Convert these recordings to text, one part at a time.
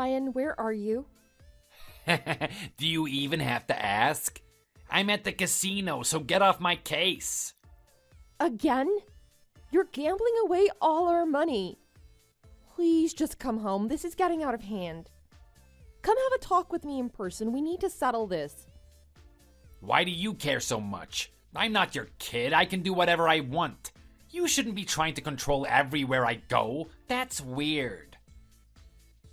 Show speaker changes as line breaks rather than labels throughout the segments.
Brian, where are you?
Do you even have to ask? I'm at the casino, so get off my case.
Again? You're gambling away all our money. Please just come home. This is getting out of hand. Come have a talk with me in person. We need to settle this.
Why do you care so much? I'm not your kid. I can do whatever I want. You shouldn't be trying to control everywhere I go. That's weird.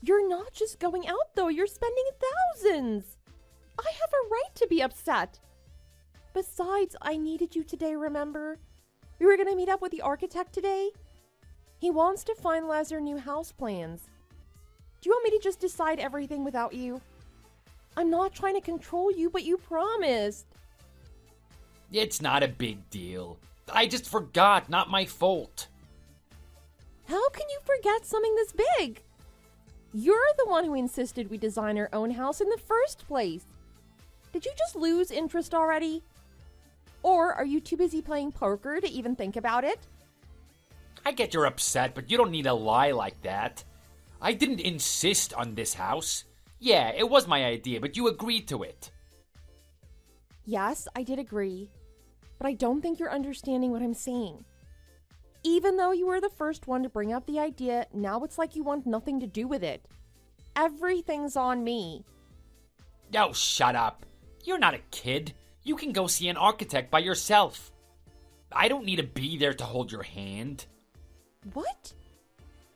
You're not just going out, though. You're spending thousands. I have a right to be upset. Besides, I needed you today, remember? We were going to meet up with the architect today. He wants to finalize our new house plans. Do you want me to just decide everything without you? I'm not trying to control you, but you promised.
It's not a big deal. I just forgot, not my fault.
How can you forget something this big? You're the one who insisted we design our own house in the first place. Did you just lose interest already? Or are you too busy playing poker to even think about it?
I get you're upset, but you don't need to lie like that. I didn't insist on this house. Yeah, it was my idea, but you agreed to it.
Yes, I did agree. But I don't think you're understanding what I'm saying. Even though you were the first one to bring up the idea, now it's like you want nothing to do with it. Everything's on me.
Oh, shut up. You're not a kid. You can go see an architect by yourself. I don't need to be there to hold your hand.
What?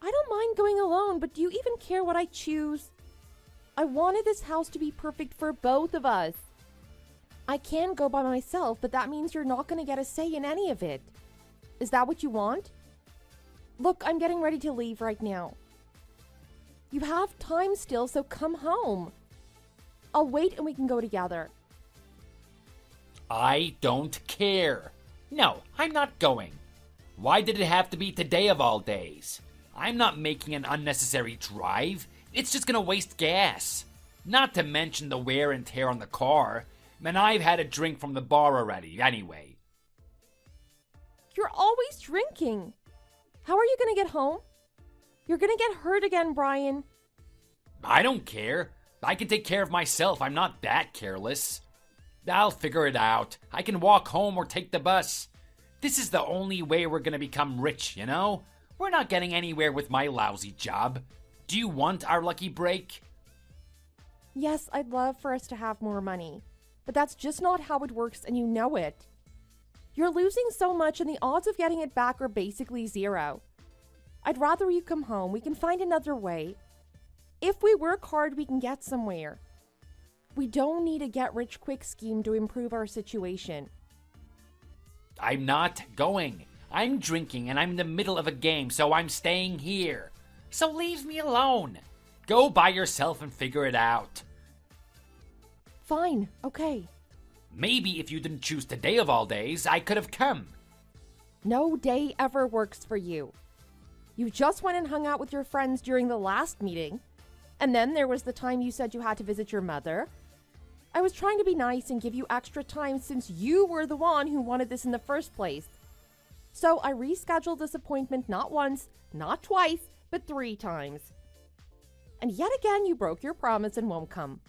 I don't mind going alone, but do you even care what I choose? I wanted this house to be perfect for both of us. I can go by myself, but that means you're not going to get a say in any of it. Is that what you want? Look, I'm getting ready to leave right now. You have time still, so come home. I'll wait and we can go together.
I don't care. No, I'm not going. Why did it have to be today of all days? I'm not making an unnecessary drive. It's just gonna waste gas. Not to mention the wear and tear on the car. And I've had a drink from the bar already, anyway.
You're always drinking. How are you gonna get home? You're gonna get hurt again, Brian.
I don't care. I can take care of myself. I'm not that careless. I'll figure it out. I can walk home or take the bus. This is the only way we're gonna become rich, you know? We're not getting anywhere with my lousy job. Do you want our lucky break?
Yes, I'd love for us to have more money. But that's just not how it works, and you know it. You're losing so much, and the odds of getting it back are basically zero. I'd rather you come home. We can find another way. If we work hard, we can get somewhere. We don't need a get-rich-quick scheme to improve our situation.
I'm not going. I'm drinking, and I'm in the middle of a game, so I'm staying here. So leave me alone. Go by yourself and figure it out.
Fine, okay.
Maybe if you didn't choose today of all days, I could have come.
No day ever works for you. You just went and hung out with your friends during the last meeting. And then there was the time you said you had to visit your mother. I was trying to be nice and give you extra time since you were the one who wanted this in the first place. So I rescheduled this appointment not once, not twice, but 3 times. And yet again, you broke your promise and won't come.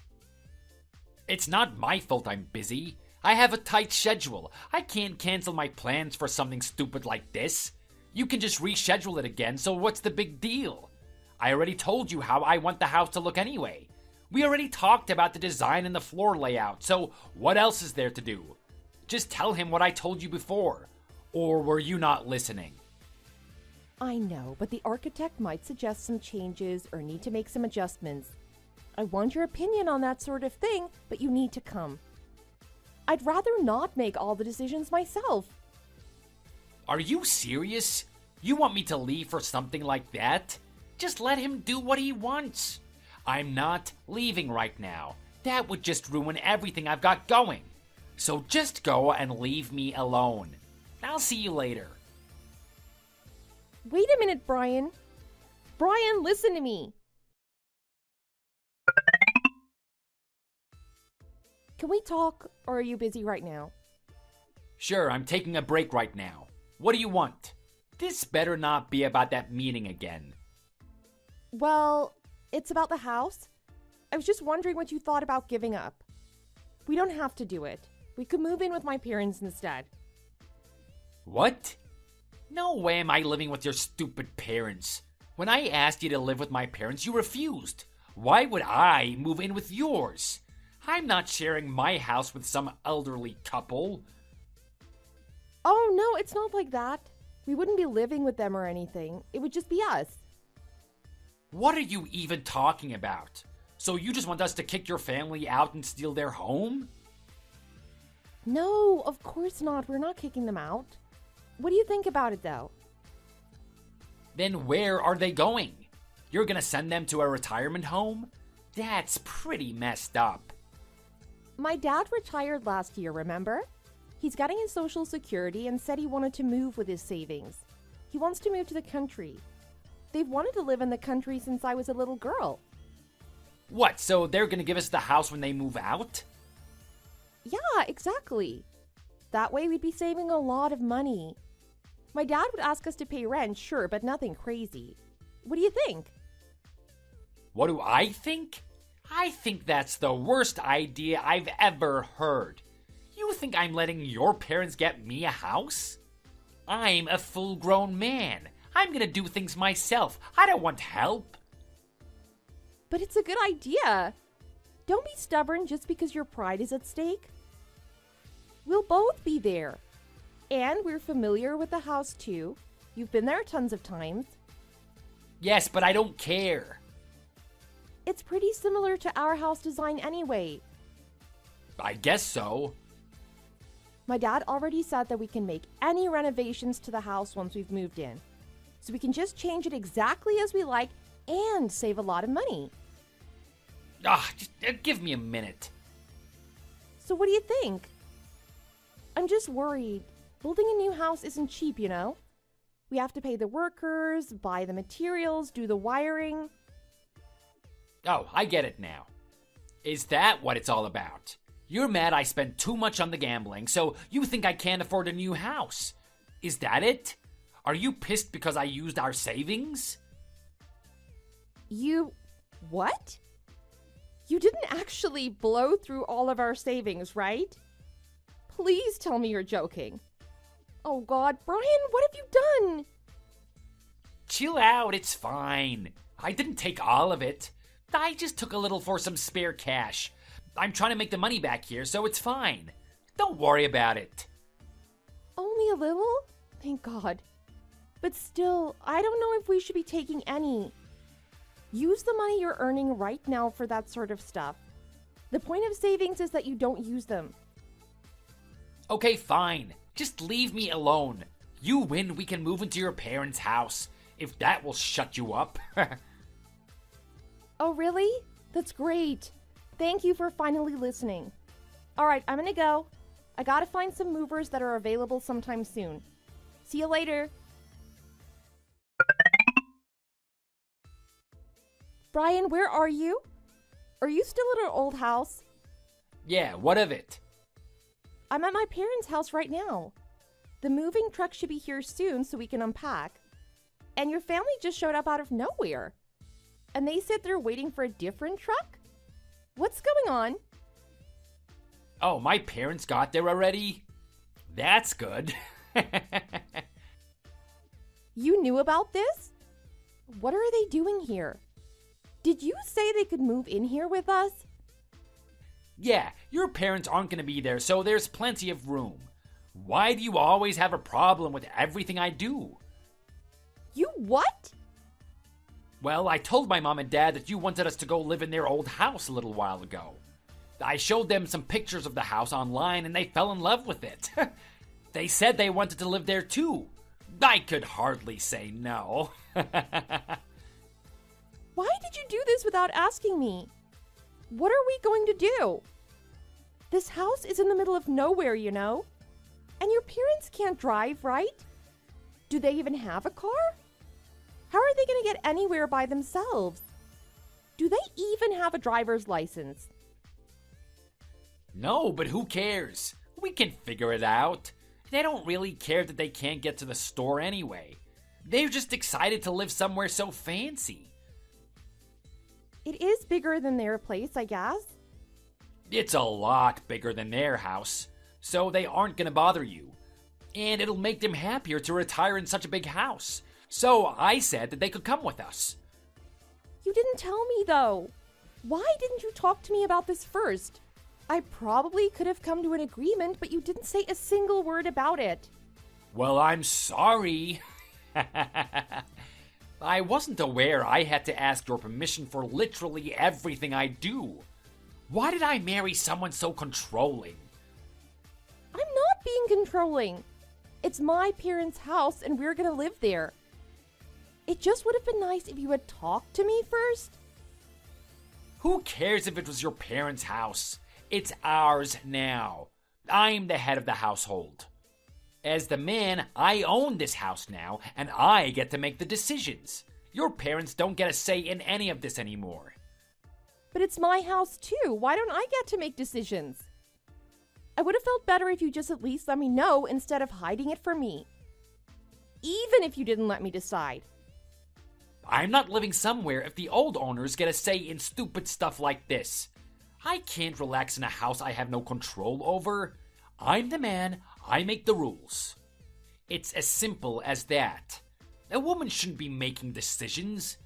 It's not my fault I'm busy. I have a tight schedule. I can't cancel my plans for something stupid like this. You can just reschedule it again, so what's the big deal? I already told you how I want the house to look anyway. We already talked about the design and the floor layout, so what else is there to do? Just tell him what I told you before. Or were you not listening?
I know, but the architect might suggest some changes or need to make some adjustments. I want your opinion on that sort of thing, but you need to come. I'd rather not make all the decisions myself.
Are you serious? You want me to leave for something like that? Just let him do what he wants. I'm not leaving right now. That would just ruin everything I've got going. So just go and leave me alone. I'll see you later.
Wait a minute, Brian. Brian, listen to me. Can we talk, or are you busy right now?
Sure, I'm taking a break right now. What do you want? This better not be about that meeting again.
Well, It's about the house. I was just wondering what you thought about giving up. We don't have to do it. We could move in with my parents instead.
What? No way am I living with your stupid parents. When I asked you to live with my parents, you refused. Why would I move in with yours? I'm not sharing my house with some elderly couple.
Oh, no, it's not like that. We wouldn't be living with them or anything. It would just be us.
What are you even talking about? So you just want us to kick your family out and steal their home?
No, of course not. We're not kicking them out. What do you think about it, though?
Then where are they going? You're gonna send them to a retirement home? That's pretty messed up.
My dad retired last year, remember? He's getting his Social Security and said he wanted to move with his savings. He wants to move to the country. They've wanted to live in the country since I was a little girl.
What, so they're gonna give us the house when they move out?
Yeah, exactly. That way we'd be saving a lot of money. My dad would ask us to pay rent, sure, but nothing crazy. What do you think?
What do I think? I think that's the worst idea I've ever heard. You think I'm letting your parents get me a house? I'm a full-grown man. I'm gonna do things myself. I don't want help.
But it's a good idea. Don't be stubborn just because your pride is at stake. We'll both be there. And we're familiar with the house too. You've been there tons of times.
Yes, but I don't care.
It's pretty similar to our house design anyway.
I guess so.
My dad already said that we can make any renovations to the house once we've moved in. So we can just change it exactly as we like and save a lot of money.
Just give me a minute.
So what do you think? I'm just worried. Building a new house isn't cheap, you know? We have to pay the workers, buy the materials, do the wiring.
Oh, I get it now. Is that what it's all about? You're mad I spent too much on the gambling, so you think I can't afford a new house. Is that it? Are you pissed because I used our savings?
What? You didn't actually blow through all of our savings, right? Please tell me you're joking. Oh God, Brian, what have you done?
Chill out, it's fine. I didn't take all of it. I just took a little for some spare cash. I'm trying to make the money back here, so it's fine. Don't worry about it.
Only a little? Thank God. But still, I don't know if we should be taking any. Use the money you're earning right now for that sort of stuff. The point of savings is that you don't use them.
Okay, fine. Just leave me alone. You win, we can move into your parents' house. If that will shut you up.
Oh, really? That's great. Thank you for finally listening. All right, I'm gonna go. I gotta find some movers that are available sometime soon. See you later. Brian, where are you? Are you still at our old house?
Yeah, what of it?
I'm at my parents' house right now. The moving truck should be here soon so we can unpack. And your family just showed up out of nowhere. And they said they're waiting for a different truck? What's going on?
Oh, my parents got there already? That's good.
You knew about this? What are they doing here? Did you say they could move in here with us?
Yeah, your parents aren't going to be there, so there's plenty of room. Why do you always have a problem with everything I do?
You what?
Well, I told my mom and dad that you wanted us to go live in their old house a little while ago. I showed them some pictures of the house online and they fell in love with it. They said they wanted to live there too. I could hardly say no.
Why did you do this without asking me? What are we going to do? This house is in the middle of nowhere, you know? And your parents can't drive, right? Do they even have a car? How are they going to get anywhere by themselves? Do they even have a driver's license?
No, but who cares? We can figure it out. They don't really care that they can't get to the store anyway. They're just excited to live somewhere so fancy.
It is bigger than their place, I guess.
It's a lot bigger than their house, so they aren't gonna bother you. And it'll make them happier to retire in such a big house. So I said that they could come with us.
You didn't tell me, though. Why didn't you talk to me about this first? I probably could have come to an agreement, but you didn't say a single word about it.
Well, I'm sorry. I wasn't aware I had to ask your permission for literally everything I do. Why did I marry someone so controlling?
I'm not being controlling. It's my parents' house and we're gonna live there. It just would have been nice if you had talked to me first.
Who cares if it was your parents' house? It's ours now. I'm the head of the household. As the man, I own this house now, and I get to make the decisions. Your parents don't get a say in any of this anymore.
But it's my house too. Why don't I get to make decisions? I would have felt better if you just at least let me know instead of hiding it from me. Even if you didn't let me decide.
I'm not living somewhere if the old owners get a say in stupid stuff like this. I can't relax in a house I have no control over. I'm the man, I make the rules. It's as simple as that. A woman shouldn't be making decisions.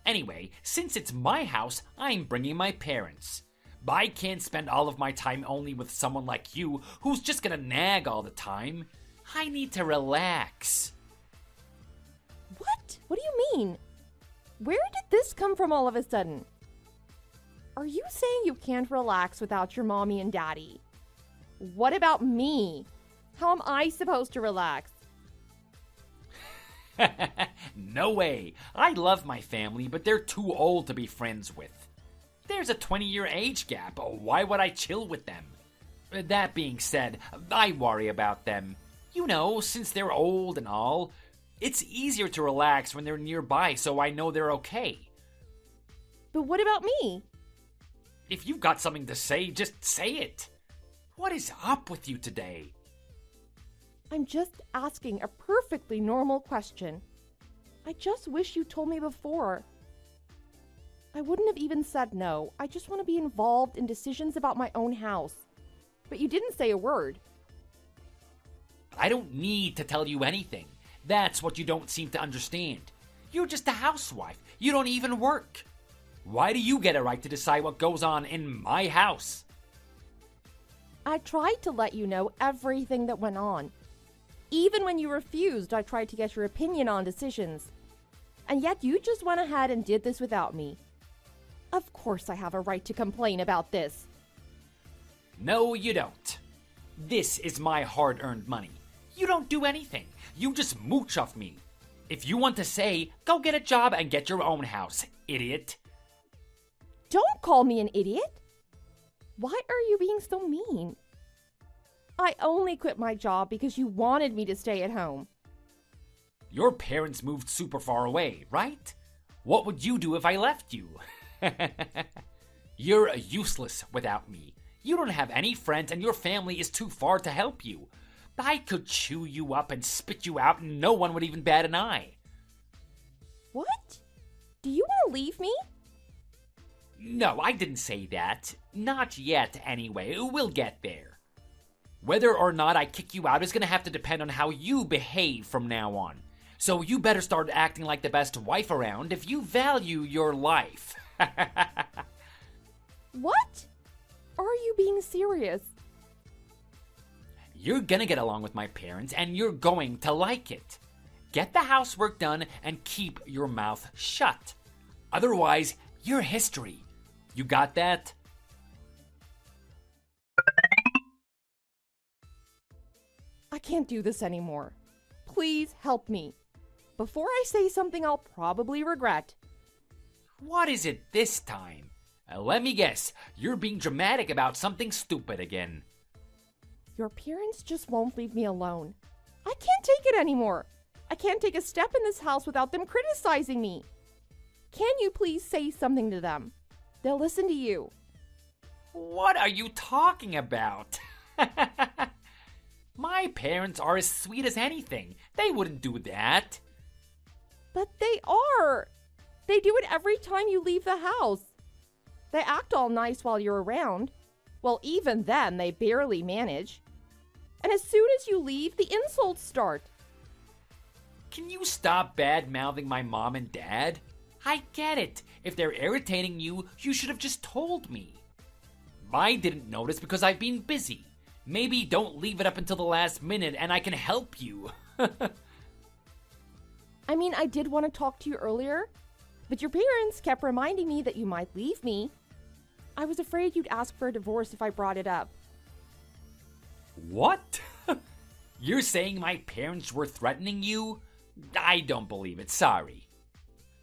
Anyway, since it's my house, I'm bringing my parents. I can't spend all of my time only with someone like you who's just gonna nag all the time. I need to relax.
What? What do you mean? Where did this come from all of a sudden? Are you saying you can't relax without your mommy and daddy? What about me? How am I supposed to relax?
No way. I love my family, but they're too old to be friends with. There's a 20-year age gap. Why would I chill with them? That being said, I worry about them. You know, since they're old and all, it's easier to relax when they're nearby, so I know they're okay.
But what about me?
If you've got something to say, just say it. What is up with you today?
I'm just asking a perfectly normal question. I just wish you told me before. I wouldn't have even said no. I just want to be involved in decisions about my own house. But you didn't say a word.
I don't need to tell you anything. That's what you don't seem to understand. You're just a housewife. You don't even work. Why do you get a right to decide what goes on in my house?
I tried to let you know everything that went on. Even when you refused, I tried to get your opinion on decisions. And yet you just went ahead and did this without me. Of course I have a right to complain about this.
No, you don't. This is my hard-earned money. You don't do anything. You just mooch off me. If you want to say, go get a job and get your own house, idiot.
Don't call me an idiot. Why are you being so mean? I only quit my job because you wanted me to stay at home.
Your parents moved super far away, right? What would you do if I left you? You're useless without me. You don't have any friends and your family is too far to help you. I could chew you up and spit you out and no one would even bat an eye.
What? Do you want to leave me?
No, I didn't say that. Not yet, anyway. We'll get there. Whether or not I kick you out is gonna have to depend on how you behave from now on. So you better start acting like the best wife around if you value your life.
What? Are you being serious?
You're gonna get along with my parents and you're going to like it. Get the housework done and keep your mouth shut. Otherwise, you're history. You got that?
I can't do this anymore. Please help me. Before I say something I'll probably regret.
What is it this time? Let me guess, you're being dramatic about something stupid again.
Your parents just won't leave me alone. I can't take it anymore. I can't take a step in this house without them criticizing me. Can you please say something to them? They'll listen to you.
What are you talking about? My parents are as sweet as anything. They wouldn't do that.
But they are. They do it every time you leave the house. They act all nice while you're around. Well, even then, they barely manage. And as soon as you leave, the insults start.
Can you stop bad-mouthing my mom and dad? I get it. If they're irritating you, you should have just told me. I didn't notice because I've been busy. Maybe don't leave it up until the last minute and I can help you.
I mean, I did want to talk to you earlier, but your parents kept reminding me that you might leave me. I was afraid you'd ask for a divorce if I brought it up.
What? You're saying my parents were threatening you? I don't believe it, sorry.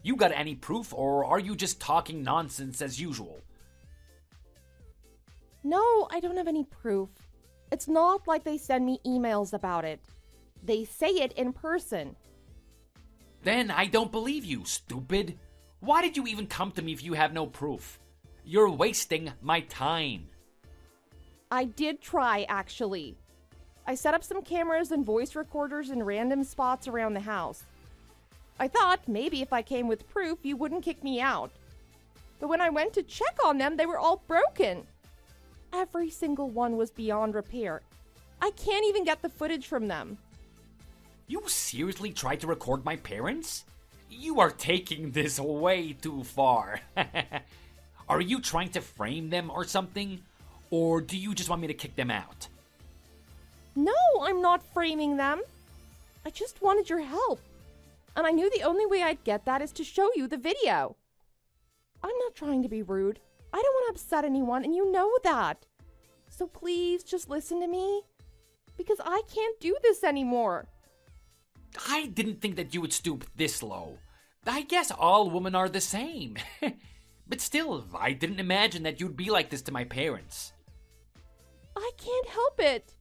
You got any proof, or are you just talking nonsense as usual?
No, I don't have any proof. It's not like they send me emails about it. They say it in person.
Then I don't believe you, stupid. Why did you even come to me if you have no proof? You're wasting my time.
I did try, actually. I set up some cameras and voice recorders in random spots around the house. I thought maybe if I came with proof, you wouldn't kick me out. But when I went to check on them, they were all broken. Every single one was beyond repair. I can't even get the footage from them.
You seriously tried to record my parents? You are taking this way too far. Are you trying to frame them or something? Or do you just want me to kick them out?
No, I'm not framing them. I just wanted your help. And I knew the only way I'd get that is to show you the video. I'm not trying to be rude. I don't want to upset anyone, and you know that. So please just listen to me. Because I can't do this anymore.
I didn't think that you would stoop this low. I guess all women are the same. But still, I didn't imagine that you'd be like this to my parents.
I can't help it.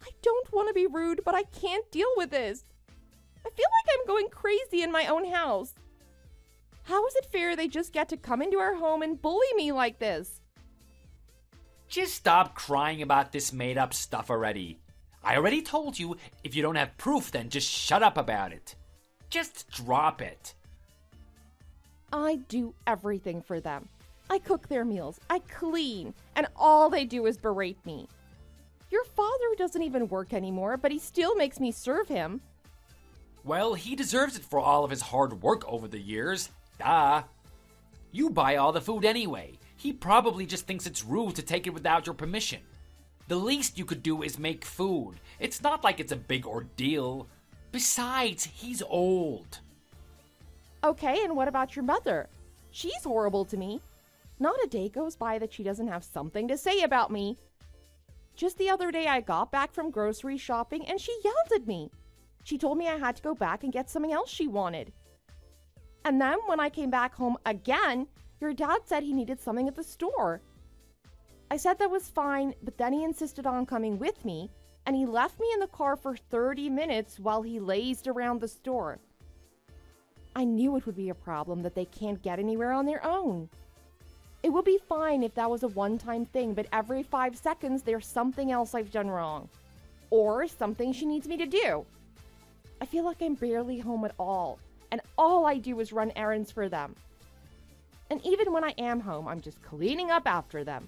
I don't want to be rude, but I can't deal with this. I feel like I'm going crazy in my own house. How is it fair they just get to come into our home and bully me like this?
Just stop crying about this made-up stuff already. I already told you, if you don't have proof, then just shut up about it. Just drop it.
I do everything for them. I cook their meals, I clean, and all they do is berate me. Your father doesn't even work anymore, but he still makes me serve him.
Well, he deserves it for all of his hard work over the years. Duh. You buy all the food anyway. He probably just thinks it's rude to take it without your permission. The least you could do is make food. It's not like it's a big ordeal. Besides, he's old.
Okay, and what about your mother? She's horrible to me. Not a day goes by that she doesn't have something to say about me. Just the other day, I got back from grocery shopping and she yelled at me. She told me I had to go back and get something else she wanted. And then when I came back home again, your dad said he needed something at the store. I said that was fine, but then he insisted on coming with me, and he left me in the car for 30 minutes while he lazed around the store. I knew it would be a problem that they can't get anywhere on their own. It would be fine if that was a one-time thing, but every 5 seconds there's something else I've done wrong. Or something she needs me to do. I feel like I'm barely home at all, and all I do is run errands for them. And even when I am home, I'm just cleaning up after them.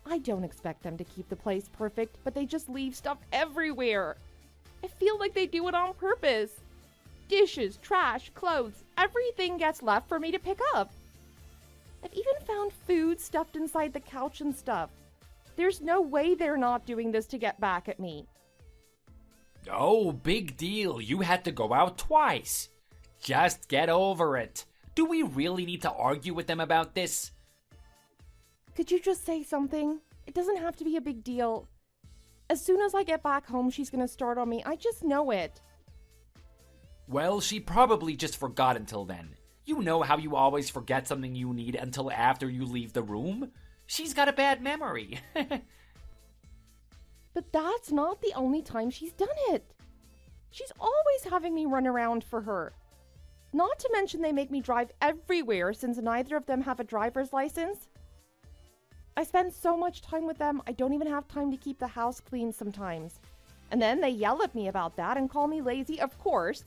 I don't expect them to keep the place perfect, but they just leave stuff everywhere. I feel like they do it on purpose. Dishes, trash, clothes, everything gets left for me to pick up. I've even found food stuffed inside the couch and stuff. There's no way they're not doing this to get back at me.
Oh, big deal. You had to go out twice. Just get over it. Do we really need to argue with them about this?
Could you just say something? It doesn't have to be a big deal. As soon as I get back home, she's gonna start on me. I just know it.
Well, she probably just forgot until then. You know how you always forget something you need until after you leave the room? She's got a bad memory.
But that's not the only time she's done it. She's always having me run around for her. Not to mention they make me drive everywhere since neither of them have a driver's license. I spend so much time with them, I don't even have time to keep the house clean sometimes. And then they yell at me about that and call me lazy, of course.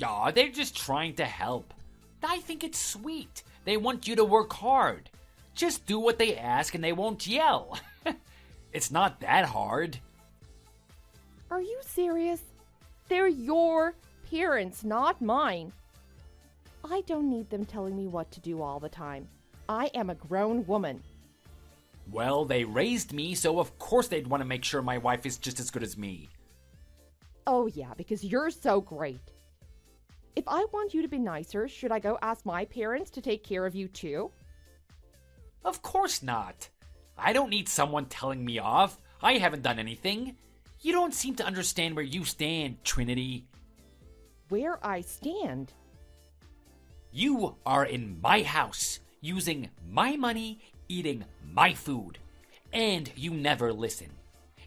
Aw, they're just trying to help. I think it's sweet. They want you to work hard. Just do what they ask and they won't yell. It's not that hard.
Are you serious? They're your parents, not mine. I don't need them telling me what to do all the time. I am a grown woman.
Well, they raised me, so of course they'd want to make sure my wife is just as good as me.
Oh yeah, because you're so great. If I want you to be nicer, should I go ask my parents to take care of you too?
Of course not. I don't need someone telling me off. I haven't done anything. You don't seem to understand where you stand, Trinity.
Where I stand?
You are in my house, using my money, eating my food. And you never listen.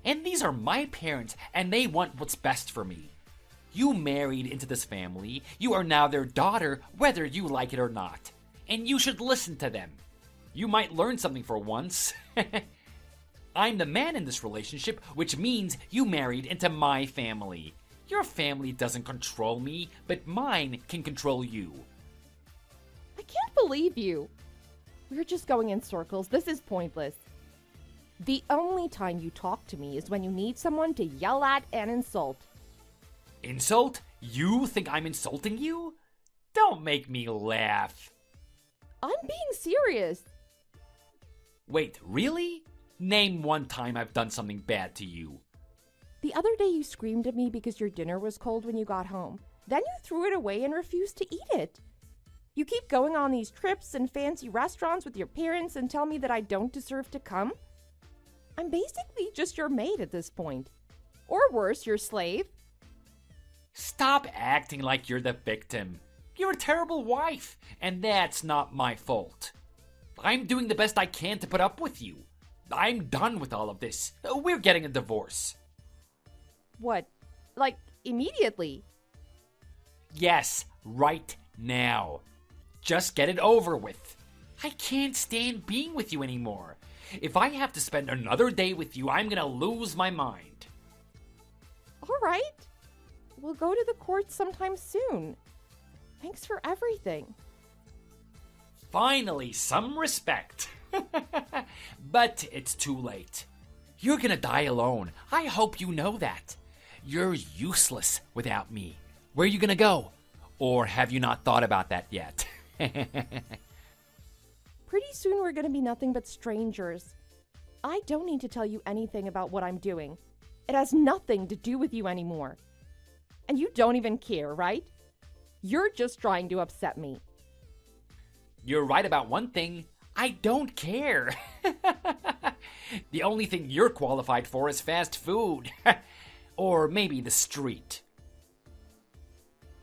And these are my parents, and they want what's best for me. You married into this family. You are now their daughter, whether you like it or not. And you should listen to them. You might learn something for once. I'm the man in this relationship, which means you married into my family. Your family doesn't control me, but mine can control you.
I can't believe you. We're just going in circles. This is pointless. The only time you talk to me is when you need someone to yell at and insult.
Insult? You think I'm insulting you? Don't make me laugh.
I'm being serious.
Wait, really? Name one time I've done something bad to you.
The other day you screamed at me because your dinner was cold when you got home. Then you threw it away and refused to eat it. You keep going on these trips and fancy restaurants with your parents and tell me that I don't deserve to come? I'm basically just your maid at this point. Or worse, your slave.
Stop acting like you're the victim. You're a terrible wife, and that's not my fault. I'm doing the best I can to put up with you. I'm done with all of this. We're getting a divorce.
What? Like, immediately?
Yes, right now. Just get it over with. I can't stand being with you anymore. If I have to spend another day with you, I'm gonna lose my mind.
All right. We'll go to the courts sometime soon. Thanks for everything.
Finally, some respect. But it's too late. You're gonna die alone. I hope you know that. You're useless without me. Where are you gonna go? Or have you not thought about that yet?
Pretty soon we're going to be nothing but strangers. I don't need to tell you anything about what I'm doing. It has nothing to do with you anymore. And you don't even care, right? You're just trying to upset me.
You're right about one thing. I don't care. The only thing you're qualified for is fast food. Or maybe the street.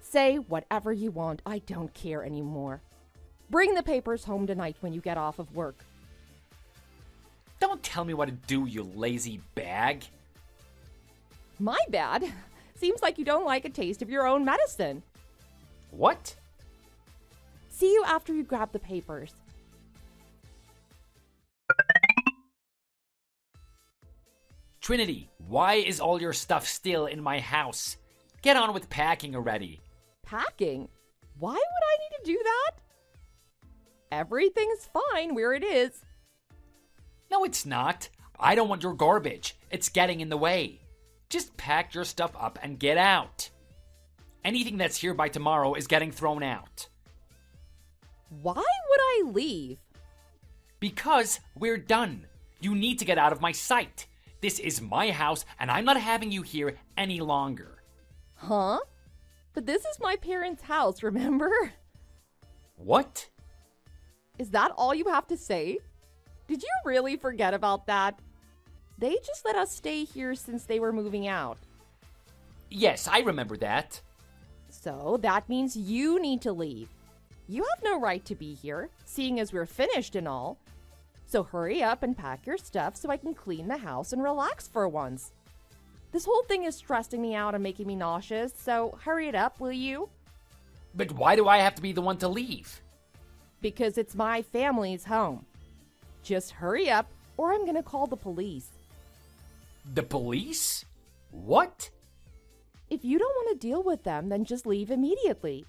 Say whatever you want. I don't care anymore. Bring the papers home tonight when you get off of work.
Don't tell me what to do, you lazy bag.
My bad. Seems like you don't like a taste of your own medicine.
What?
See you after you grab the papers.
Trinity, why is all your stuff still in my house? Get on with packing already.
Packing? Why would I need to do that? Everything's fine where it is.
No, it's not. I don't want your garbage. It's getting in the way. Just pack your stuff up and get out. Anything that's here by tomorrow is getting thrown out.
Why would I leave?
Because we're done. You need to get out of my sight. This is my house, and I'm not having you here any longer.
Huh? But this is my parents' house, remember?
What?
Is that all you have to say? Did you really forget about that? They just let us stay here since they were moving out.
Yes, I remember that.
So that means you need to leave. You have no right to be here, seeing as we're finished and all. So hurry up and pack your stuff so I can clean the house and relax for once. This whole thing is stressing me out and making me nauseous, so hurry it up, will you?
But why do I have to be the one to leave?
Because it's my family's home. Just hurry up, or I'm gonna call the police.
The police? What?
If you don't want to deal with them, then just leave immediately.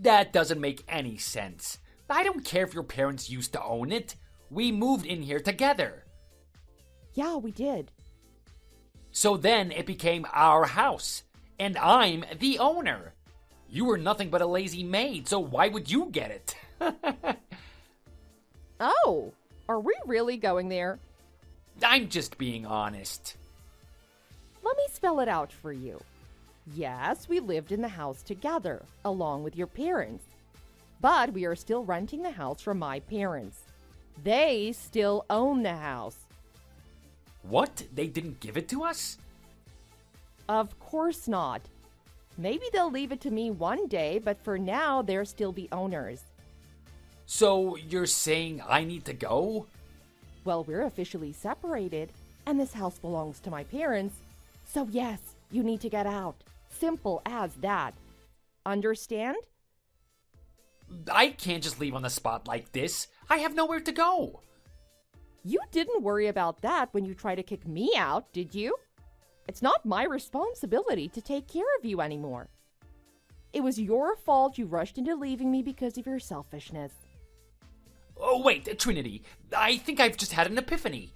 That doesn't make any sense. I don't care if your parents used to own it. We moved in here together.
Yeah, we did.
So then it became our house, and I'm the owner. You were nothing but a lazy maid, so why would you get it?
Oh, are we really going there?
I'm just being honest.
Let me spell it out for you. Yes, we lived in the house together, along with your parents. But we are still renting the house from my parents. They still own the house.
What? They didn't give it to us?
Of course not. Maybe they'll leave it to me one day, but for now, they're still the owners.
So you're saying I need to go?
Well, we're officially separated, and this house belongs to my parents. So yes, you need to get out. Simple as that. Understand?
I can't just leave on the spot like this. I have nowhere to go.
You didn't worry about that when you tried to kick me out, did you? It's not my responsibility to take care of you anymore. It was your fault you rushed into leaving me because of your selfishness.
Oh, wait, Trinity. I think I've just had an epiphany.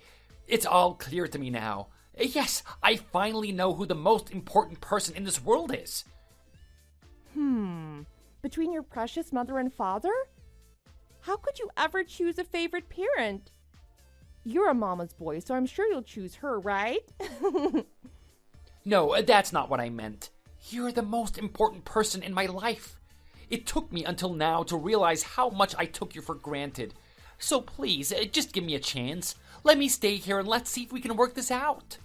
It's all clear to me now. Yes, I finally know who the most important person in this world is.
Between your precious mother and father? How could you ever choose a favorite parent? You're a mama's boy, so I'm sure you'll choose her, right?
No, that's not what I meant. You're the most important person in my life. It took me until now to realize how much I took you for granted. So please, just give me a chance. Let me stay here and let's see if we can work this out.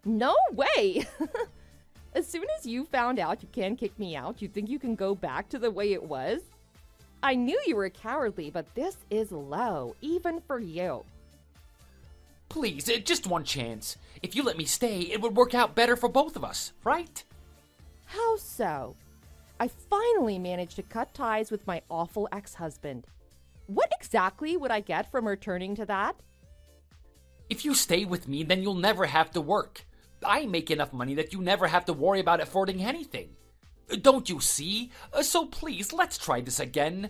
No way! As soon as you found out you can't kick me out, you think you can go back to the way it was? I knew you were cowardly, but this is low, even for you.
Please, just one chance. If you let me stay, it would work out better for both of us, right?
How so? I finally managed to cut ties with my awful ex-husband. What exactly would I get from returning to that?
If you stay with me, then you'll never have to work. I make enough money that you never have to worry about affording anything. Don't you see? So please, let's try this again.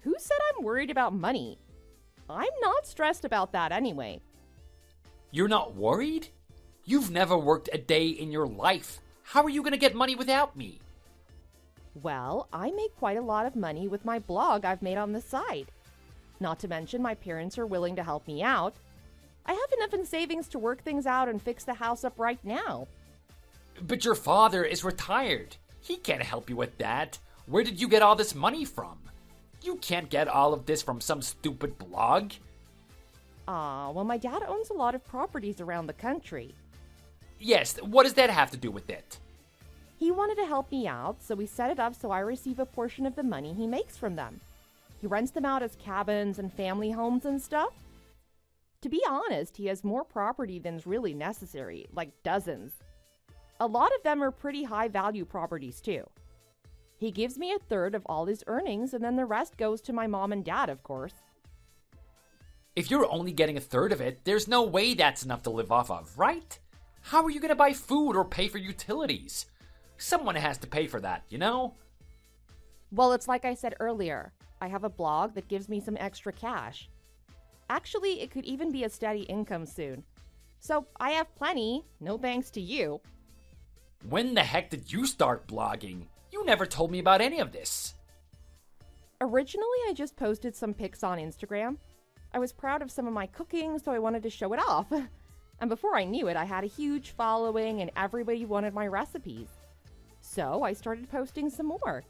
Who said I'm worried about money? I'm not stressed about that anyway.
You're not worried? You've never worked a day in your life. How are you going to get money without me?
Well, I make quite a lot of money with my blog I've made on the side. Not to mention my parents are willing to help me out. I have enough in savings to work things out and fix the house up right now.
But your father is retired. He can't help you with that. Where did you get all this money from? You can't get all of this from some stupid blog.
Well, my dad owns a lot of properties around the country.
Yes, what does that have to do with it?
He wanted to help me out, so we set it up so I receive a portion of the money he makes from them. He rents them out as cabins and family homes and stuff. To be honest, he has more property than's really necessary, like dozens. A lot of them are pretty high-value properties, too. He gives me a third of all his earnings, and then the rest goes to my mom and dad, of course.
If you're only getting a third of it, there's no way that's enough to live off of, right? How are you going to buy food or pay for utilities? Someone has to pay for that, you know?
Well, it's like I said earlier. I have a blog that gives me some extra cash. Actually, it could even be a steady income soon. So I have plenty, no thanks to you.
When the heck did you start blogging? You never told me about any of this.
Originally, I just posted some pics on Instagram. I was proud of some of my cooking, so I wanted to show it off. And before I knew it, I had a huge following and everybody wanted my recipes. So I started posting some more.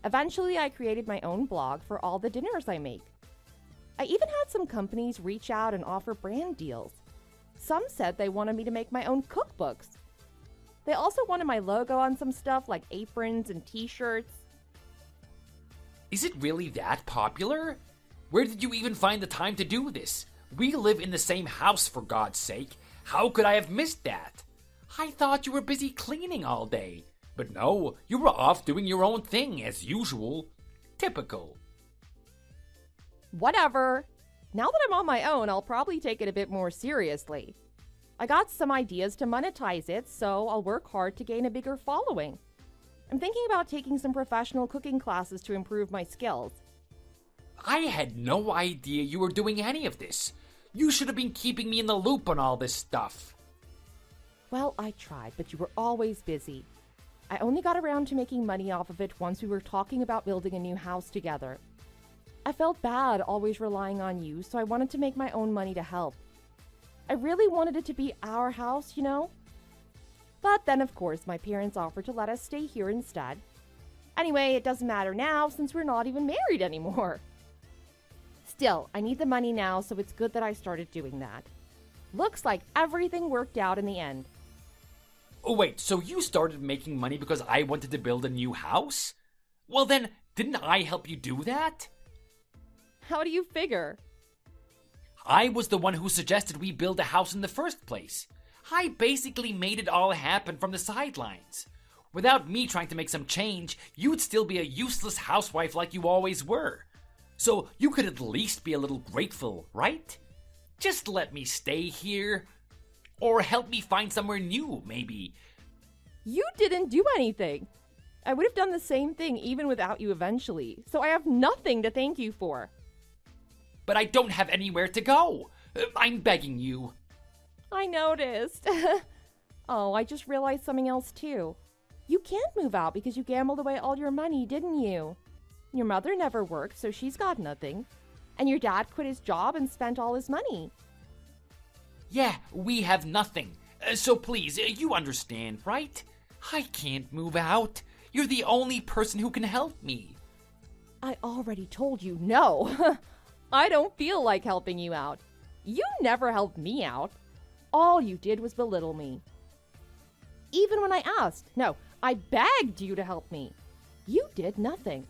Eventually, I created my own blog for all the dinners I make. I even had some companies reach out and offer brand deals. Some said they wanted me to make my own cookbooks. They also wanted my logo on some stuff like aprons and t-shirts.
Is it really that popular? Where did you even find the time to do this? We live in the same house, for God's sake. How could I have missed that? I thought you were busy cleaning all day. But no, you were off doing your own thing, as usual. Typical.
Whatever. Now that I'm on my own, I'll probably take it a bit more seriously. I got some ideas to monetize it, so I'll work hard to gain a bigger following. I'm thinking about taking some professional cooking classes to improve my skills.
I had no idea you were doing any of this. You should have been keeping me in the loop on all this stuff.
Well, I tried, but you were always busy. I only got around to making money off of it once we were talking about building a new house together. I felt bad always relying on you, so I wanted to make my own money to help. I really wanted it to be our house, you know? But then, of course, my parents offered to let us stay here instead. Anyway, it doesn't matter now since we're not even married anymore. Still, I need the money now, so it's good that I started doing that. Looks like everything worked out in the end.
Oh wait, so you started making money because I wanted to build a new house? Well then, didn't I help you do that?
How do you figure?
I was the one who suggested we build a house in the first place. I basically made it all happen from the sidelines. Without me trying to make some change, you'd still be a useless housewife like you always were. So you could at least be a little grateful, right? Just let me stay here. Or help me find somewhere new, maybe.
You didn't do anything. I would have done the same thing even without you eventually, so I have nothing to thank you for.
But I don't have anywhere to go. I'm begging you.
I noticed. Oh, I just realized something else too. You can't move out because you gambled away all your money, didn't you? Your mother never worked, so she's got nothing. And your dad quit his job and spent all his money.
Yeah, we have nothing. So please, you understand, right? I can't move out. You're the only person who can help me.
I already told you no. I don't feel like helping you out. You never helped me out. All you did was belittle me. Even when I asked, no, I begged you to help me. You did nothing.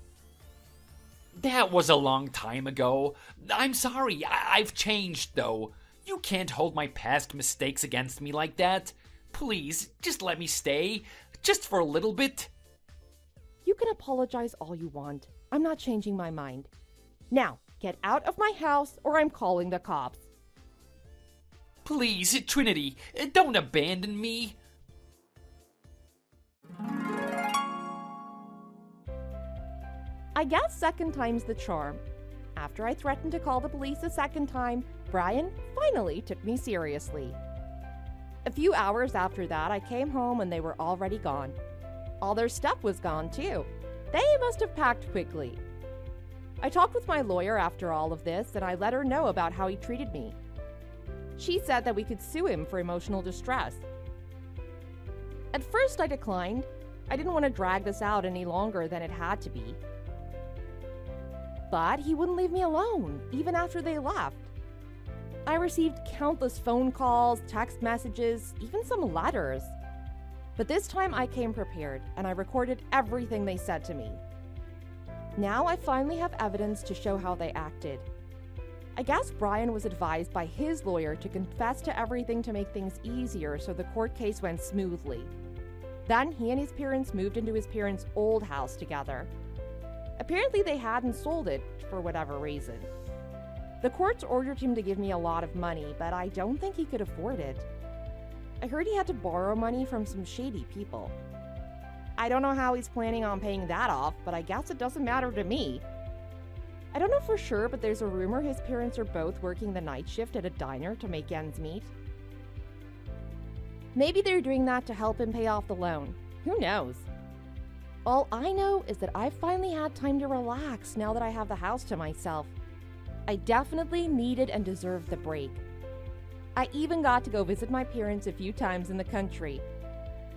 That was a long time ago. I'm sorry, I've changed though. You can't hold my past mistakes against me like that. Please, just let me stay. Just for a little bit.
You can apologize all you want. I'm not changing my mind. Now, get out of my house or I'm calling the cops.
Please, Trinity, don't abandon me.
I guess second time's the charm. After I threatened to call the police a second time, Brian finally took me seriously. A few hours after that, I came home and they were already gone. All their stuff was gone too. They must have packed quickly. I talked with my lawyer after all of this and I let her know about how he treated me. She said that we could sue him for emotional distress. At first I declined. I didn't want to drag this out any longer than it had to be. But he wouldn't leave me alone, even after they left. I received countless phone calls, text messages, even some letters. But this time I came prepared, and I recorded everything they said to me. Now I finally have evidence to show how they acted. I guess Brian was advised by his lawyer to confess to everything to make things easier so the court case went smoothly. Then he and his parents moved into his parents' old house together. Apparently they hadn't sold it for whatever reason. The courts ordered him to give me a lot of money, but I don't think he could afford it. I heard he had to borrow money from some shady people. I don't know how he's planning on paying that off, but I guess it doesn't matter to me. I don't know for sure, but there's a rumor his parents are both working the night shift at a diner to make ends meet. Maybe they're doing that to help him pay off the loan. Who knows? All I know is that I finally had time to relax now that I have the house to myself. I definitely needed and deserved the break. I even got to go visit my parents a few times in the country.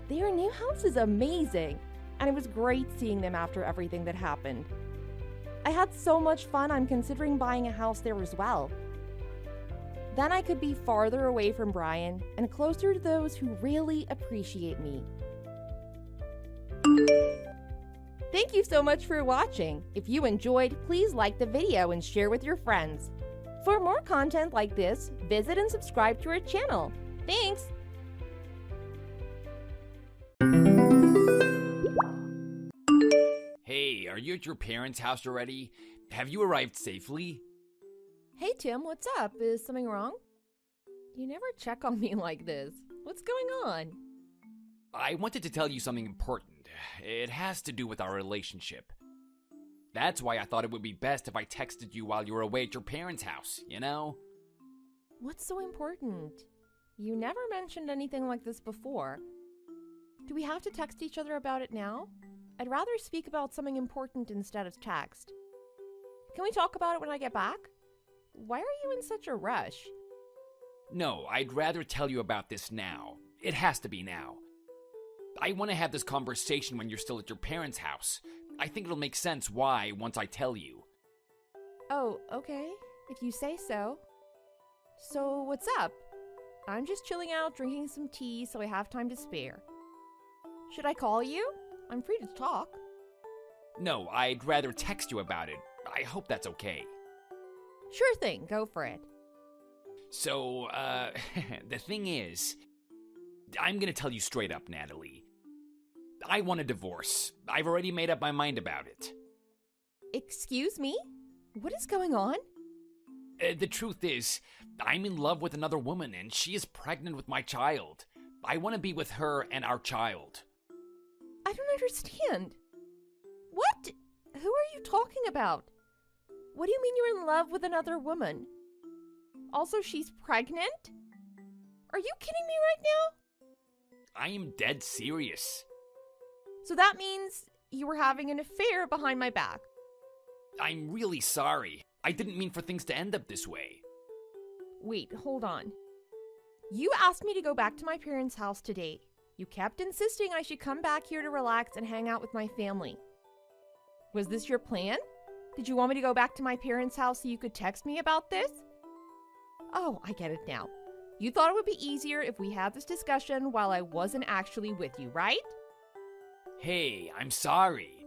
Their new house is amazing, and it was great seeing them after everything that happened. I had so much fun, I'm considering buying a house there as well. Then I could be farther away from Brian and closer to those who really appreciate me. Thank you so much for watching. If you enjoyed, please like the video and share with your friends. For more content like this, visit and subscribe to our channel. Thanks!
Hey, are you at your parents' house already? Have you arrived safely?
Hey Tim, what's up? Is something wrong? You never check on me like this. What's going on?
I wanted to tell you something important.
It has to do with our relationship. That's why I thought it would be best if I texted you while you were away at your parents' house, you know?
What's so important? You never mentioned anything like this before. Do we have to text each other about it now? I'd rather speak about something important instead of text. Can we talk about it when I get back? Why are you in such a rush?
No, I'd rather tell you about this now. It has to be now. I want to have this conversation when you're still at your parents' house. I think it'll make sense why once I tell you.
Oh, okay. If you say so. So, what's up? I'm just chilling out, drinking some tea, so I have time to spare. Should I call you? I'm free to talk.
No, I'd rather text you about it. I hope that's okay.
Sure thing, go for it.
So, the thing is, I'm gonna tell you straight up, Natalie. I want a divorce. I've already made up my mind about it.
Excuse me? What is going on?
The truth is, I'm in love with another woman and she is pregnant with my child. I want to be with her and our child.
I don't understand. What? Who are you talking about? What do you mean you're in love with another woman? Also, she's pregnant? Are you kidding me right now?
I am dead serious.
So that means you were having an affair behind my back.
I'm really sorry. I didn't mean for things to end up this way.
Wait, hold on. You asked me to go back to my parents' house today. You kept insisting I should come back here to relax and hang out with my family. Was this your plan? Did you want me to go back to my parents' house so you could text me about this? Oh, I get it now. You thought it would be easier if we had this discussion while I wasn't actually with you, right?
Hey, I'm sorry.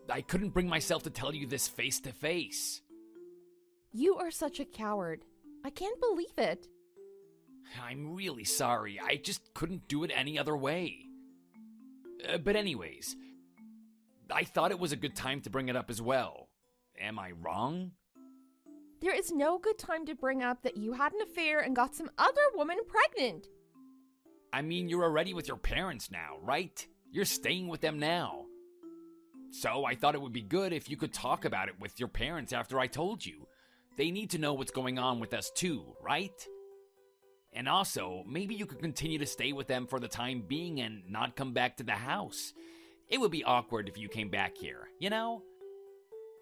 I couldn't bring myself to tell you this face to face.
You are such a coward. I can't believe it.
I'm really sorry. I just couldn't do it any other way. But anyways, I thought it was a good time to bring it up as well. Am I wrong?
There is no good time to bring up that you had an affair and got some other woman pregnant.
I mean, you're already with your parents now, right? You're staying with them now. So I thought it would be good if you could talk about it with your parents after I told you. They need to know what's going on with us too, right? And also, maybe you could continue to stay with them for the time being and not come back to the house. It would be awkward if you came back here, you know?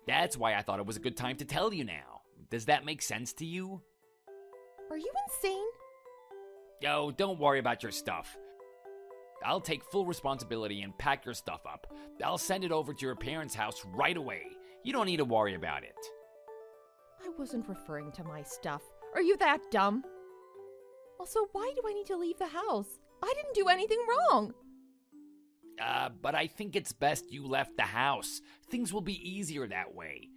That's why I thought it was a good time to tell you now. Does that make sense to you?
Are you insane?
Oh, don't worry about your stuff. I'll take full responsibility and pack your stuff up. I'll send it over to your parents' house right away. You don't need to worry about it.
I wasn't referring to my stuff. Are you that dumb? Also, why do I need to leave the house? I didn't do anything wrong.
But I think it's best you left the house. Things will be easier that way.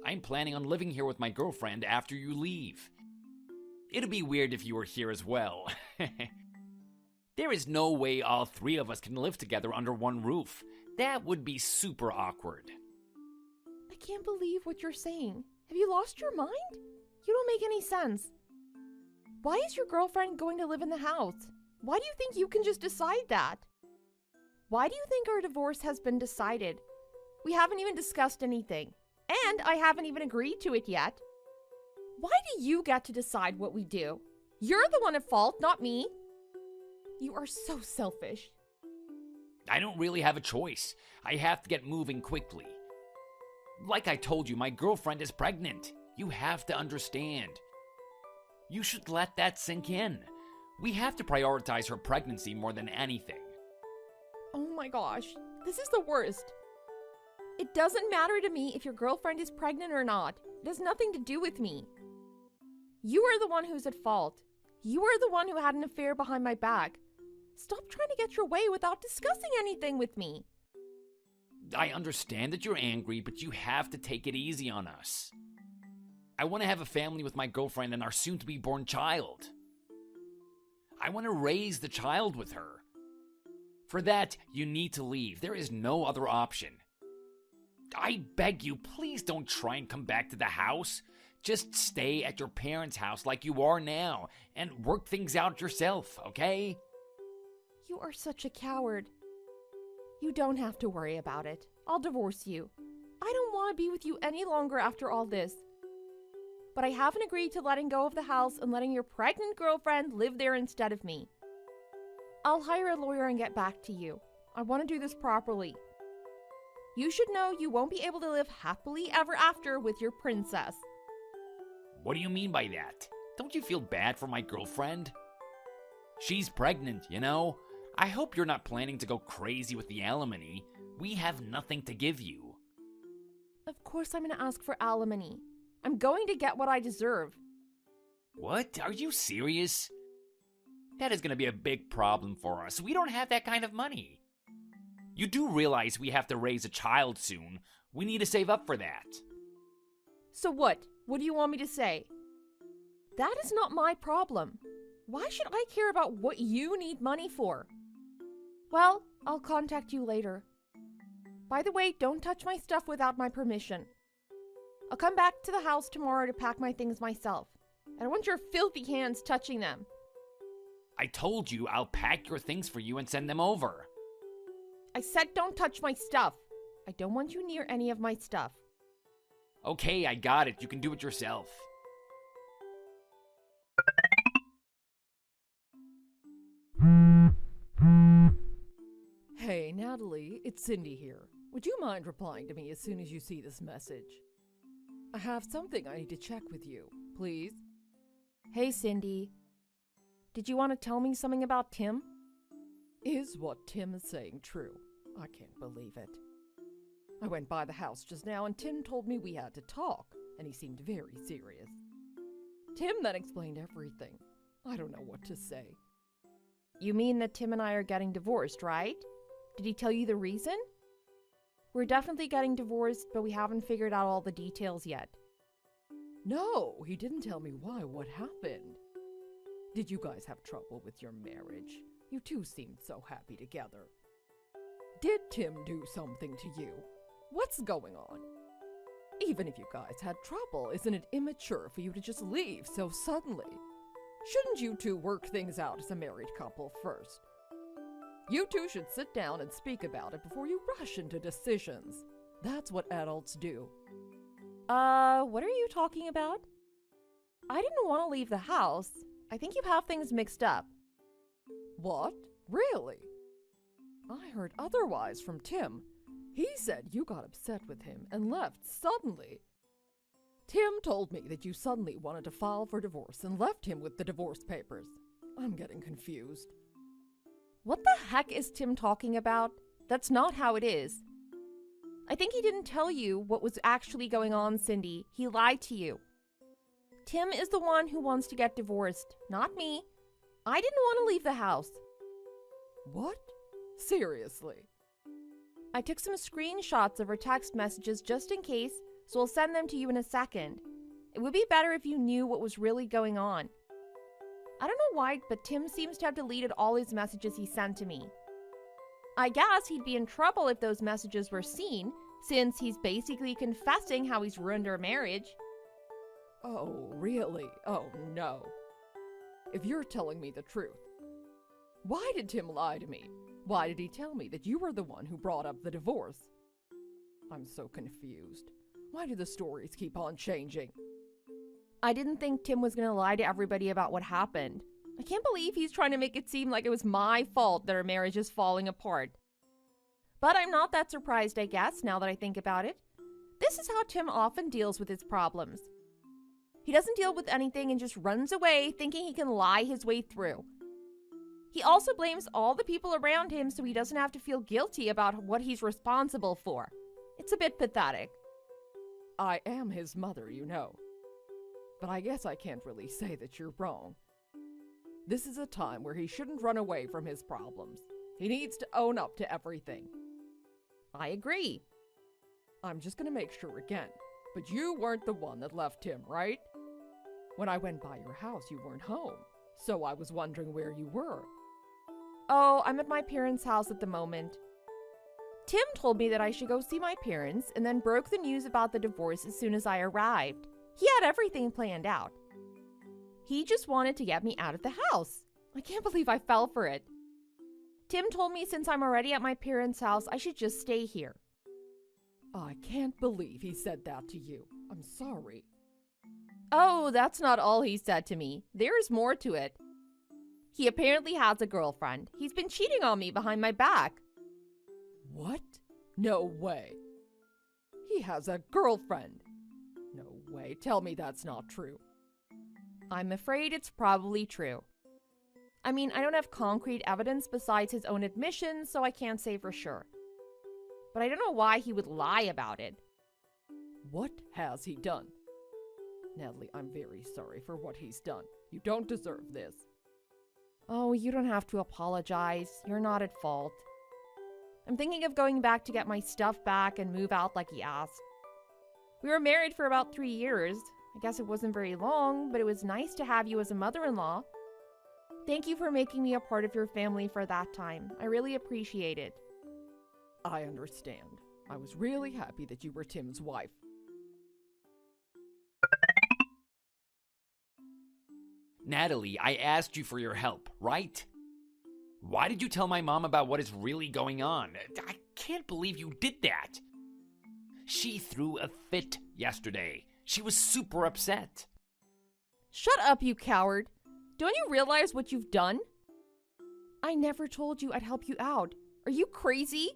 I'm planning on living here with my girlfriend after you leave. It'd be weird if you were here as well. There is no way all three of us can live together under one roof. That would be super awkward.
I can't believe what you're saying. Have you lost your mind? You don't make any sense. Why is your girlfriend going to live in the house? Why do you think you can just decide that? Why do you think our divorce has been decided? We haven't even discussed anything. And I haven't even agreed to it yet. Why do you get to decide what we do? You're the one at fault, not me. You are so selfish.
I don't really have a choice. I have to get moving quickly. Like I told you, my girlfriend is pregnant. You have to understand. You should let that sink in. We have to prioritize her pregnancy more than anything.
Oh my gosh, this is the worst. It doesn't matter to me if your girlfriend is pregnant or not. It has nothing to do with me. You are the one who's at fault. You are the one who had an affair behind my back. Stop trying to get your way without discussing anything with me.
I understand that you're angry, but you have to take it easy on us. I want to have a family with my girlfriend and our soon-to-be-born child. I want to raise the child with her. For that, you need to leave. There is no other option. I beg you, please don't try and come back to the house. Just stay at your parents' house like you are now and work things out yourself, okay?
You are such a coward. You don't have to worry about it. I'll divorce you. I don't want to be with you any longer after all this. But I haven't agreed to letting go of the house and letting your pregnant girlfriend live there instead of me. I'll hire a lawyer and get back to you. I want to do this properly. You should know you won't be able to live happily ever after with your princess.
What do you mean by that? Don't you feel bad for my girlfriend? She's pregnant, you know? I hope you're not planning to go crazy with the alimony. We have nothing to give you.
Of course I'm going to ask for alimony. I'm going to get what I deserve.
What? Are you serious? That is going to be a big problem for us. We don't have that kind of money. You do realize we have to raise a child soon. We need to save up for that.
So what? What do you want me to say? That is not my problem. Why should I care about what you need money for? Well, I'll contact you later. By the way, don't touch my stuff without my permission. I'll come back to the house tomorrow to pack my things myself. I don't want your filthy hands touching them.
I told you I'll pack your things for you and send them over.
I said don't touch my stuff. I don't want you near any of my stuff.
Okay, I got it. You can do it yourself.
Hey, Natalie, it's Cindy here. Would you mind replying to me as soon as you see this message? I have something I need to check with you, please.
Hey, Cindy. Did you want to tell me something about Tim?
Is what Tim is saying true? I can't believe it. I went by the house just now and Tim told me we had to talk, and he seemed very serious. Tim then explained everything. I don't know what to say.
You mean that Tim and I are getting divorced, right? Did he tell you the reason? We're definitely getting divorced, but we haven't figured out all the details yet.
No, he didn't tell me why. What happened? Did you guys have trouble with your marriage? You two seemed so happy together. Did Tim do something to you? What's going on? Even if you guys had trouble, isn't it immature for you to just leave so suddenly? Shouldn't you two work things out as a married couple first? You two should sit down and speak about it before you rush into decisions. That's what adults do.
What are you talking about? I didn't want to leave the house. I think you have things mixed up.
What? Really? I heard otherwise from Tim. He said you got upset with him and left suddenly. Tim told me that you suddenly wanted to file for divorce and left him with the divorce papers. I'm getting confused.
What the heck is Tim talking about? That's not how it is. I think he didn't tell you what was actually going on, Cindy. He lied to you. Tim is the one who wants to get divorced, not me. I didn't want to leave the house.
What? Seriously?
I took some screenshots of her text messages just in case, so I'll send them to you in a second. It would be better if you knew what was really going on. I don't know why, but Tim seems to have deleted all his messages he sent to me. I guess he'd be in trouble if those messages were seen, since he's basically confessing how he's ruined our marriage.
Oh, really? Oh, no. If you're telling me the truth, why did Tim lie to me? Why did he tell me that you were the one who brought up the divorce? I'm so confused. Why do the stories keep on changing?
I didn't think Tim was going to lie to everybody about what happened. I can't believe he's trying to make it seem like it was my fault that our marriage is falling apart. But I'm not that surprised, I guess, now that I think about it. This is how Tim often deals with his problems. He doesn't deal with anything and just runs away thinking he can lie his way through. He also blames all the people around him so he doesn't have to feel guilty about what he's responsible for. It's a bit pathetic.
I am his mother, you know. But I guess I can't really say that you're wrong. This is a time where he shouldn't run away from his problems. He needs to own up to everything.
I agree.
I'm just gonna make sure again. But you weren't the one that left him, right? When I went by your house, you weren't home. So I was wondering where you were.
Oh, I'm at my parents' house at the moment. Tim told me that I should go see my parents and then broke the news about the divorce as soon as I arrived. He had everything planned out. He just wanted to get me out of the house. I can't believe I fell for it. Tim told me since I'm already at my parents' house, I should just stay here.
I can't believe he said that to you. I'm sorry.
Oh, that's not all he said to me. There's more to it. He apparently has a girlfriend. He's been cheating on me behind my back.
What? No way. He has a girlfriend. No way. Tell me that's not true.
I'm afraid it's probably true. I mean, I don't have concrete evidence besides his own admission, so I can't say for sure. But I don't know why he would lie about it.
What has he done? Natalie, I'm very sorry for what he's done. You don't deserve this.
Oh, you don't have to apologize. You're not at fault. I'm thinking of going back to get my stuff back and move out like he asked. We were married for about 3 years. I guess it wasn't very long, but it was nice to have you as a mother-in-law. Thank you for making me a part of your family for that time. I really appreciate it.
I understand. I was really happy that you were Tim's wife.
Natalie, I asked you for your help, right? Why did you tell my mom about what is really going on? I can't believe you did that. She threw a fit yesterday. She was super upset.
Shut up, you coward. Don't you realize what you've done? I never told you I'd help you out. Are you crazy?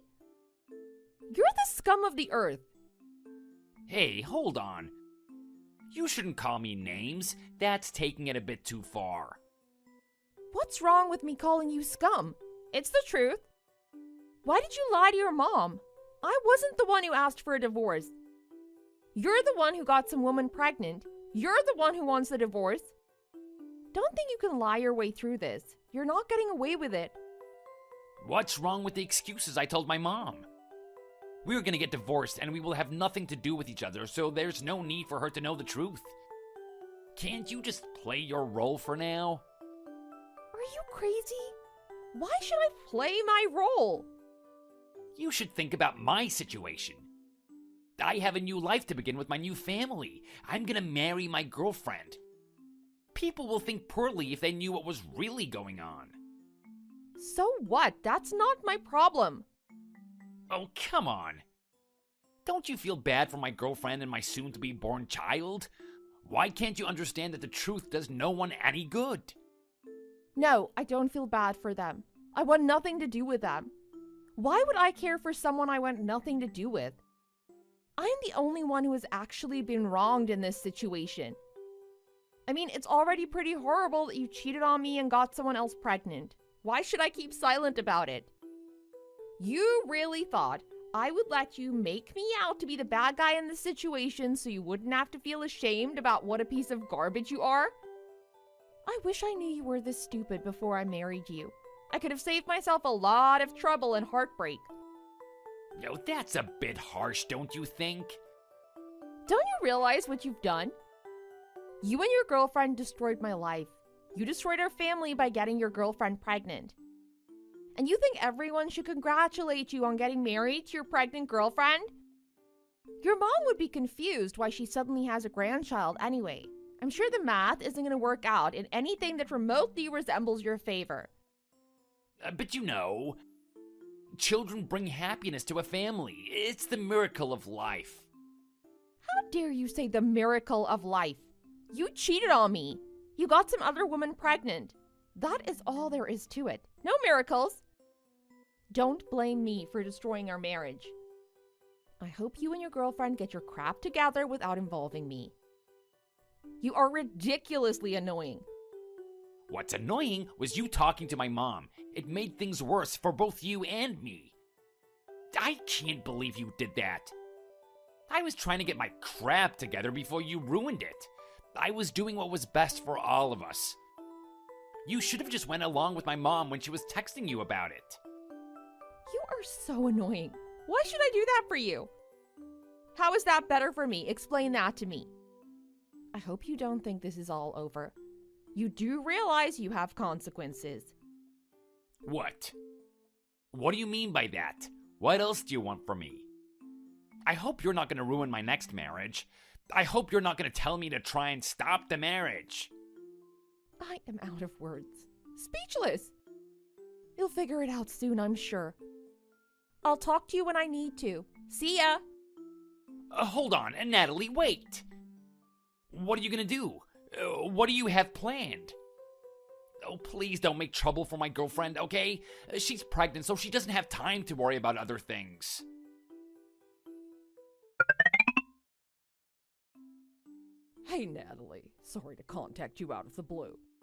You're the scum of the earth.
Hey, hold on. You shouldn't call me names. That's taking it a bit too far.
What's wrong with me calling you scum? It's the truth. Why did you lie to your mom? I wasn't the one who asked for a divorce. You're the one who got some woman pregnant. You're the one who wants the divorce. Don't think you can lie your way through this. You're not getting away with it.
What's wrong with the excuses I told my mom? We're gonna get divorced and we will have nothing to do with each other, so there's no need for her to know the truth. Can't you just play your role for now?
Are you crazy? Why should I play my role?
You should think about my situation. I have a new life to begin with my new family. I'm gonna marry my girlfriend. People will think poorly if they knew what was really going on.
So what? That's not my problem.
Oh, come on. Don't you feel bad for my girlfriend and my soon-to-be-born child? Why can't you understand that the truth does no one any good?
No, I don't feel bad for them. I want nothing to do with them. Why would I care for someone I want nothing to do with? I'm the only one who has actually been wronged in this situation. I mean, it's already pretty horrible that you cheated on me and got someone else pregnant. Why should I keep silent about it? You really thought I would let you make me out to be the bad guy in this situation so you wouldn't have to feel ashamed about what a piece of garbage you are? I wish I knew you were this stupid before I married you. I could have saved myself a lot of trouble and heartbreak.
No, that's a bit harsh, don't you think?
Don't you realize what you've done? You and your girlfriend destroyed my life. You destroyed our family by getting your girlfriend pregnant. And you think everyone should congratulate you on getting married to your pregnant girlfriend? Your mom would be confused why she suddenly has a grandchild anyway. I'm sure the math isn't going to work out in anything that remotely resembles your favor.
But you know, children bring happiness to a family. It's the miracle of life.
How dare you say the miracle of life? You cheated on me. You got some other woman pregnant. That is all there is to it. No miracles. Don't blame me for destroying our marriage. I hope you and your girlfriend get your crap together without involving me. You are ridiculously annoying.
What's annoying was you talking to my mom. It made things worse for both you and me. I can't believe you did that. I was trying to get my crap together before you ruined it. I was doing what was best for all of us. You should have just went along with my mom when she was texting you about it.
You are so annoying. Why should I do that for you? How is that better for me? Explain that to me. I hope you don't think this is all over. You do realize you have consequences.
What? What do you mean by that? What else do you want from me? I hope you're not going to ruin my next marriage. I hope you're not going to tell me to try and stop the marriage.
I am out of words. Speechless. You'll figure it out soon, I'm sure. I'll talk to you when I need to. See ya!
Hold on, Natalie, wait! What are you gonna do? What do you have planned? Oh, please don't make trouble for my girlfriend, okay? She's pregnant, so she doesn't have time to worry about other things.
Hey, Natalie. Sorry to contact you out of the blue.